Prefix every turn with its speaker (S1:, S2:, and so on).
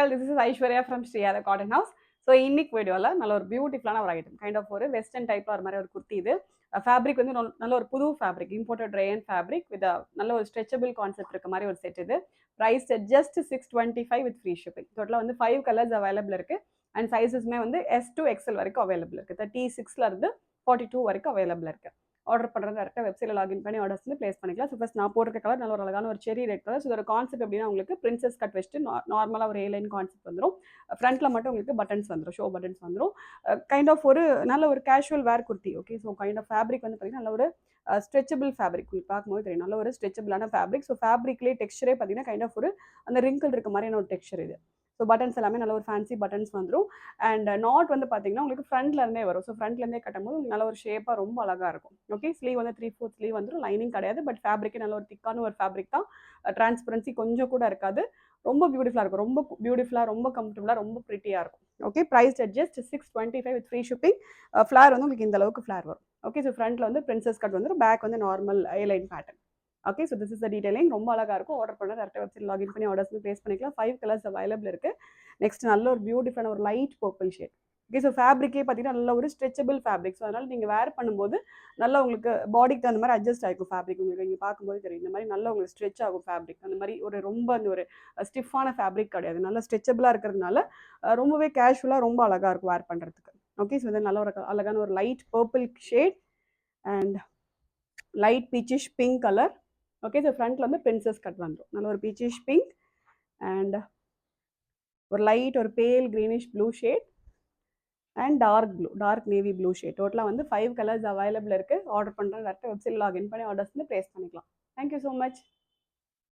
S1: All, this is Aishwarya from Sriyatha cotton house. So இன்னைக்கு வீடியோவில் நல்ல ஒரு பியூட்டிஃபுல்லான ஒரு ஐட்டம், கைண்ட் ஆஃப் ஒரு வெஸ்டர்ன் டைப்பில் ஒரு மாதிரி ஒரு குர்த்தி. இது ஃபேப்ரிக் வந்து நல்ல ஒரு புது fabric, imported rayon fabric with நல்ல ஒரு ஸ்ட்ரெச்சபிள் கான்செப்ட் இருக்க மாதிரி ஒரு செட். இது price just 625 with free shipping. டோட்டலாக வந்து 5 கலர்ஸ் அவைலபிள் இருக்குது. அண்ட் சைஸஸ்மே வந்து S to XL வரைக்கும் அவைலபிள் இருக்குது. 36ல இருந்து 42 வரைக்கும் அவைலபிள் இருக்குது. ஆர்டர் பண்ணுறது டேரெக்டாக வெப்சைட்டில் லாகின் பண்ணி ஆர்டர்ஸ் வந்து ப்ளேஸ் பண்ணிக்கலாம். ஸோ ஃபஸ்ட் நான் போட்டிருக்க கலர் நல்ல ஒரு அழகான ஒரு செரி ரெட் கலர். ஸோ இதோட கான்செப்ட் எப்படின்னா, உங்களுக்கு பிரின்சஸ் கட் வச்சுட்டு நார்மலாக ஒரு ஏலைன் கான்செப்ட் வந்துடும். ஃப்ரண்ட்டில் மட்டும் உங்களுக்கு பட்டன்ஸ் வந்துடும், ஷோ பட்டன்ஸ் வந்துடும். கைண்ட் ஆஃப் ஒரு நல்ல ஒரு casual wear kurti. Okay, so kind of fabric வந்து பார்த்தீங்கன்னா நல்ல ஒரு ஸ்ட்ரெச்சபிள் ஃபேப்ரிக். உங்களுக்கு பார்க்கும்போது தெரியும், நல்ல ஒரு ஸ்ட்ரெச்சபிளான ஃபேப்ரிக். ஸோ ஃபேப்ரிக்லேயே டெக்ஸ்டரே பார்த்தீங்கன்னா கைண்ட் ஆஃப் ஒரு அந்த ரிங்கிள் இருக்க மாதிரியான ஒரு டெக்ஸ்டர் இது. ஸோ பட்டன்ஸ் எல்லாமே நல்ல ஒரு ஃபேன்சி பட்டன்ஸ் வந்துடும். அண்ட் நாட் வந்து பார்த்தீங்கன்னா உங்களுக்கு ஃப்ரண்ட்லேருந்தே வரும். ஸோ ஃப்ரண்ட்லேருந்தே கட்டும்போது நல்ல ஒரு ஷேப்பாக ரொம்ப அழகாக இருக்கும். ஓகே, ஸ்லீவ் வந்து 3/4 ஸ்லீவ் வந்துடும். லைனிங் கிடையாது, பட் ஃபேப்ரிக்கே நல்ல ஒரு திக்கான ஒரு ஃபேப்ரிக் தான். டிரான்ஸ்பரன்சி கொஞ்சம் கூட இருக்காது. ரொம்ப பியூட்டிஃபுல்லாக இருக்கும், ரொம்ப பியூட்டிஃபுல்லாக, ரொம்ப கம்ஃபர்டபுளாக, ரொம்ப ப்ரிட்டியாக இருக்கும். Okay, price just 625 with free shipping. Flare வந்து உங்களுக்கு இந்த அளவுக்கு ஃப்ளார் வரும். ஓகே, ஸோ ஃப்ரண்ட்டில் வந்து பிரின்சஸ் கட் வந்துடும், பேக் வந்து normal airline pattern. Okay, so this is the detailing. ரொம்ப அழகாக இருக்கும். ஆர்டர் பண்ண டேரக்டாக வெப்சைட் லாகின் பண்ணி ஆர்டர்ஸ் ப்ளேஸ் பண்ணிக்கலாம். 5 கலர்ஸ் அவைலபிள் இருக்குது. நெக்ஸ்ட் நல்ல ஒரு பியூட்டிஃபுல்லான ஒரு light purple shade. Okay, so ஃபேப்ரிக்கே பார்த்தீங்கன்னா நல்ல ஒரு ஸ்ட்ரெச்சபிள் ஃபேப்ரிக். ஸோ அதனால் நீங்கள் வேர் பண்ணும்போது நல்லா உங்களுக்கு பாடிக்கு தகுந்த மாதிரி அட்ஜஸ்ட் ஆகிக்கும் ஃபேப்ரிக். உங்களுக்கு இங்கே பார்க்கும்போது தெரியும், இந்த மாதிரி நல்லா உங்களுக்கு ஸ்ட்ரெச் ஆகும் ஃபேப்ரிக். அந்த மாதிரி ஒரு ரொம்ப அந்த ஒரு ஸ்டிஃபான ஃபேப்ரிக் கிடையாது, நல்லா ஸ்ட்ரெச்சபிளாக இருக்கிறதுனால ரொம்பவே கேஷுவலாக ரொம்ப அழகாக இருக்கும் வேர் பண்ணுறதுக்கு. ஓகே, ஸோ இது நல்ல ஒரு அழகான ஒரு light purple shade and light peachish pink colour. Okay, so ஃப்ரண்ட்டில் வந்து பிரின்சஸ் கட் வந்துடும். நல்ல ஒரு பீச்சிஷ் பிங்க் அண்ட் ஒரு லைட் ஒரு pale greenish blue shade and dark navy blue shade. டோட்டலாக வந்து 5 கலர்ஸ் அவைலபிள் இருக்குது. ஆர்டர் பண்ணுறது டேரக்டாக வெப்சைட் லாகின் பண்ணி ஆர்டர்ஸ் வந்து ப்ளேஸ் பண்ணிக்கலாம். Thank you so much.